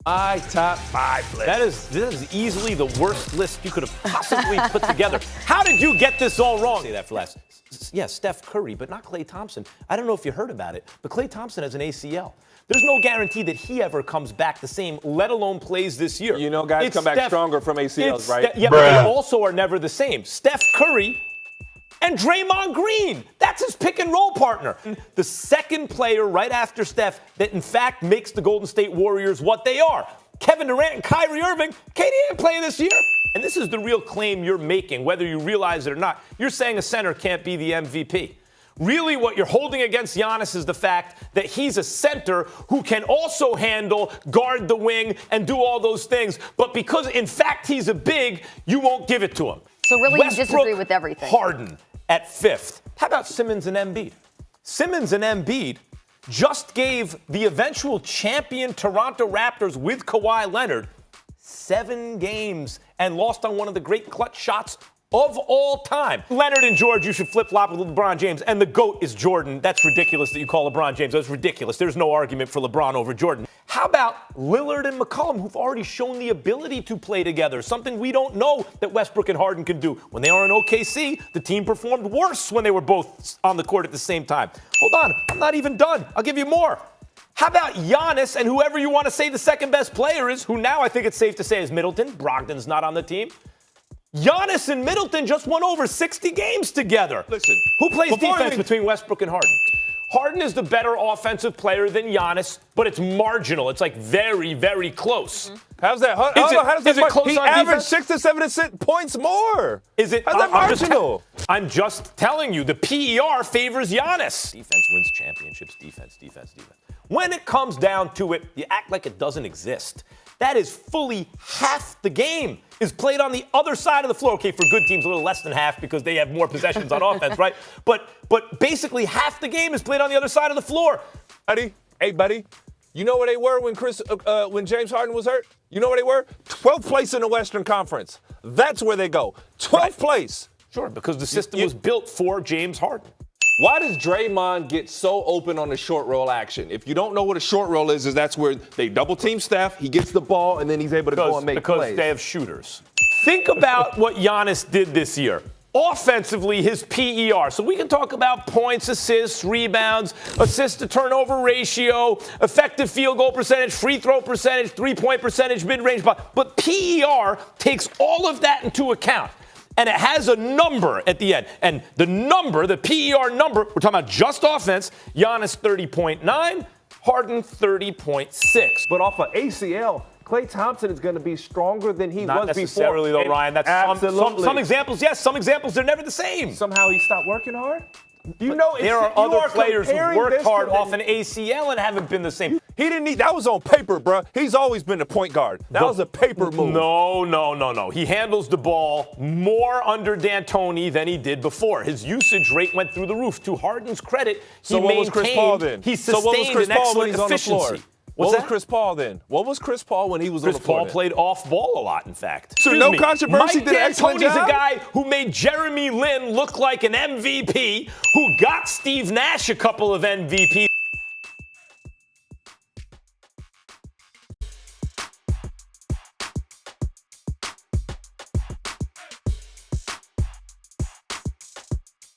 My top 5 list. This is easily the worst list you could have possibly put together. How did you get this all wrong? Say that for last. Yeah, Steph Curry, but not Klay Thompson. I don't know if you heard about it, but Klay Thompson has an ACL. There's no guarantee that he ever comes back the same, let alone plays this year. You know, guys come back stronger from ACLs, right? Yeah, but they also are never the same. Steph Curry and Draymond Green. That's his pick and roll partner. The second player right after Steph that, in fact, makes the Golden State Warriors what they are. Kevin Durant and Kyrie Irving. KD didn't play this year. And this is the real claim you're making, whether you realize it or not. You're saying a center can't be the MVP. Really, what you're holding against Giannis is the fact that he's a center who can also handle, guard the wing, and do all those things. But because, in fact, he's a big, you won't give it to him. So really, you disagree with everything. Harden at 5th. How about Simmons and Embiid? Simmons and Embiid just gave the eventual champion Toronto Raptors with Kawhi Leonard 7 games and lost on one of the great clutch shots of all time. Leonard and George, you should flip-flop with LeBron James. And the GOAT is Jordan. That's ridiculous that you call LeBron James. That's ridiculous. There's no argument for LeBron over Jordan. How about Lillard and McCollum, who've already shown the ability to play together, something we don't know that Westbrook and Harden can do. When they were in OKC, the team performed worse when they were both on the court at the same time. Hold on, I'm not even done. I'll give you more. How about Giannis and whoever you want to say the second best player is, who now I think it's safe to say is Middleton. Brogdon's not on the team. Giannis and Middleton just won over 60 games together. Listen, who plays defense between Westbrook and Harden? Harden is the better offensive player than Giannis, but it's marginal. It's like very, very close. Mm-hmm. How's that? How does that close? He averaged 6 to 7 points more. Is it? How's that marginal? I'm just telling you, the PER favors Giannis. Defense wins championships. Defense. When it comes down to it, you act like it doesn't exist. That is fully half the game is played on the other side of the floor. Okay, for good teams, a little less than half because they have more possessions on offense, right? But basically half the game is played on the other side of the floor. Buddy, you know where they were when James Harden was hurt? You know where they were? 12th place in the Western Conference. That's where they go. 12th place. Sure, because the system was built for James Harden. Why does Draymond get so open on the short roll action? If you don't know what a short roll is that's where they double team Steph, he gets the ball, and then he's able to go and make plays. Because they have shooters. Think about what Giannis did this year. Offensively, his PER. So we can talk about points, assists, rebounds, assist to turnover ratio, effective field goal percentage, free throw percentage, three-point percentage, mid-range. But PER takes all of that into account. And it has a number at the end. And the number, the PER number, we're talking about just offense, Giannis 30.9, Harden 30.6. But off of ACL, Klay Thompson is going to be stronger than he was before. Not necessarily, though, Ryan. That's absolutely. Some examples, yes. Some examples, they're never the same. Somehow he stopped working hard? You know, there are other players who worked hard off an ACL and haven't been the same. He didn't need that was on paper, bro. He's always been a point guard. That was a paper move. No. He handles the ball more under D'Antoni than he did before. His usage rate went through the roof. To Harden's credit, he maintained. What was Chris Paul then? He sustained an excellent efficiency. What was Chris Paul then? What was Chris Paul when he was on the floor? Chris Paul played off ball a lot, in fact. So no controversy, did an excellent job? Mike D'Antoni's a guy who made Jeremy Lin look like an MVP, who got Steve Nash a couple of MVPs.